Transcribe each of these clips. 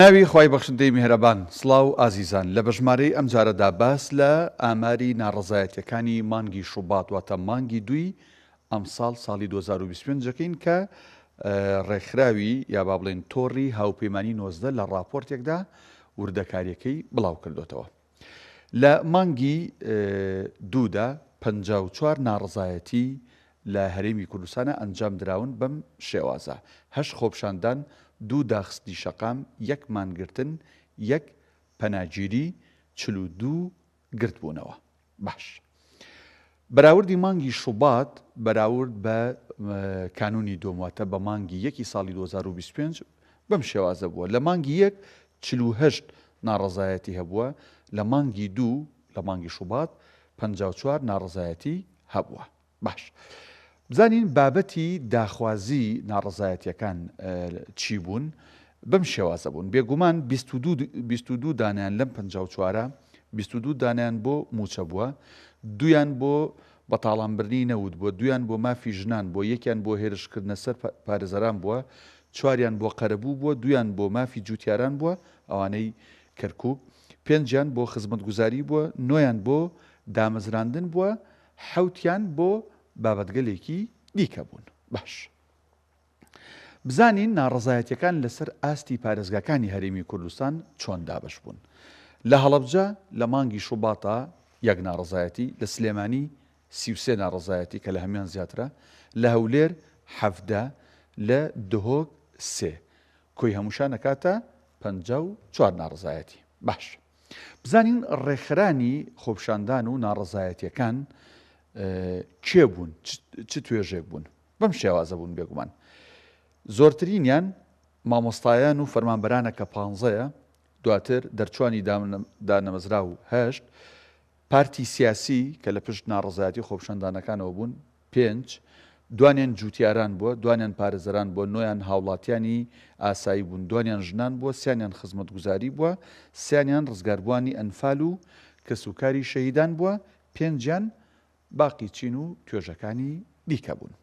ناوی خی بەخشندەی میهرەبان سڵاو ئازیزان لە بەژمارەی ئەم جارەدا باس لە ئاماری ناڕزایەتیەکانی مانگی شوبات واتە مانگی دوی ئەم ساڵی 2025ەکەین کە ڕێکخراوی یا با بڵێن تۆڕی هاوپەیمانی 19 لە راپۆرتێکدا وردەکاریەکەی بڵاو کردوتەوە. لە مانگی دوودا 54 ناڕزایەتی لە هەرێمی کوردستانە ئەنجام دراون بەم شێوازە. هەش خۆپشاندان، دوو داخستی شەقام، یەک مانگرتن، یەک پەناگیری، 42 گرتبوونەوە. باش. بەراوردی مانگی شوبات بەراورد بە کانونی دۆمواتە بە مانگی یەکی ساڵی 2025 بەم شێوازە بووە. لە مانگی یەک 48 ناڕزایەتی هەبووە، لە مانگی دوو لە مانگی شوبات 54 ناڕزایەتی هەبووە. باش. بزانین بابەتی داخوازی ناڕزایەتیەکان چی بوون؟ بەم شێوازە بوون. بێگومان 22 دانیان لەم 54 22 دانیان بۆ موچە بووە، دویان بۆ بەتاڵانبرنی نەوت بووە، دویان بۆ مافی ژنان بووە، یەکیان بۆ هێرشکردنە سەر پارێزەران بووە، چواریان بۆ قەرەبوو بووە، دویان بۆ مافی جوتیاران بووە ئەوانەی کەرکوب، پێنجیان بۆ خزمەتگوزاری بووە، نۆیان بۆ دامەزراندن بووە، حەوتیان بۆ بابەتگەلێکی دیکە بوون. باش. بزانین ناڕزایەتیەکان لەسەر ئاستی پارێزگاکانی هەرێمی کوردستان چۆن دابەش بوون. لە هەڵەبجە لە مانگی شوباتە یەک ناڕزایەتی، لە سلێمانی 33 ناڕزایەتی کە لە هەمیان زیاترە، لە هەولێر 17، لە دهۆک 3، کۆی هەمووشان نەکاتە 54 ناڕزایەتی. باش. بزانین ڕێکخرانی خۆپشاندان و ناڕزایەتیەکان کێ بوون، چ توێژێک بوون؟ بەم شێوازە بوون بێگومان. زۆرترینیان مامۆستایان و فەرمانبەرانە کە 15ە، دواتر دەرچوانی دانەمەزرا و 8، پارتی سیاسی کە لە پشت ناڕزایەتی خۆپشاندانەکانەوە بوون 5، دوانیان جوتیاران بووە، دوانیان پارێزەران بووە، نۆیان هاوڵاتیانی ئاسایی بوون، دوانیان ژنان بووە، سیانیان خزمەتگوزاری بووە، سیانیان ڕزگاربووانی ئەنفال و کەسوکاری شەهیدان بووە، پێنجیان باقی چین و توێژەکانی دیکە بوون.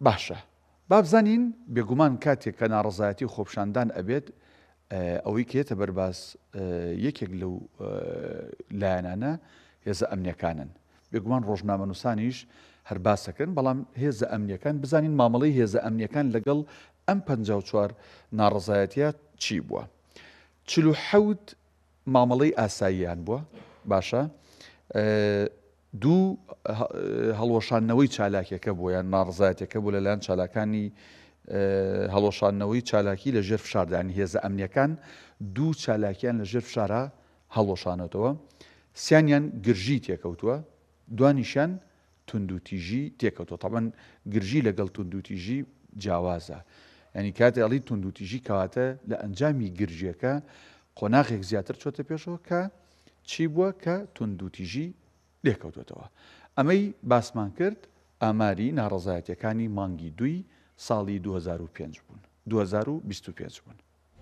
باشە. با بزانین بێگومان کاتێک کە ناڕزایەتی خۆپشاندان ئەبێت ئەوەی کێتە بەرباز یەکێک لەو لایەنانە هێزە ئەمنیەکانن. بێگومان ڕۆژنامەنووسانیش هەر باسەکەن، بەڵام هێزە ئەمنیەکان بزانین مامەڵەی هێزە ئەمنیەکان لەگەڵ ئەم 54 ناڕزایەتیە چی بووە. 47 مامەڵەی ئاساییان بووە. باشە. دوو هەڵوەشانەوەی چالاکیەکە بووە، یان ناڕزایەتەکە بوو لەلایەن چالاکانی هەڵوەشانەوەی چالاکی لە ژێر فشاردانی هێزە ئەمنیەکان دوو چالاکیان لە ژێر فشارە هەڵوەشانەوەتەوە، سیانیان گرژی تێکەوتووە، دوانیشان توندوتیژی تێکەوتووە. تەبەن گرژی لەگەڵ توندوتیژی جیاوازە، ینی کاتێ ئەڵی توندوتیژی کەواتە لە ئەنجامی گرژیەکە قۆناغێک زیاتر چۆتە پێشەوە کە چی بووە کە توندوتیژی لێکەوتوێتەوە. ئەمەی باسمان کرد ئاماری ناڕزایەتیەکانی مانگی دوی ساڵی 2025 بوون.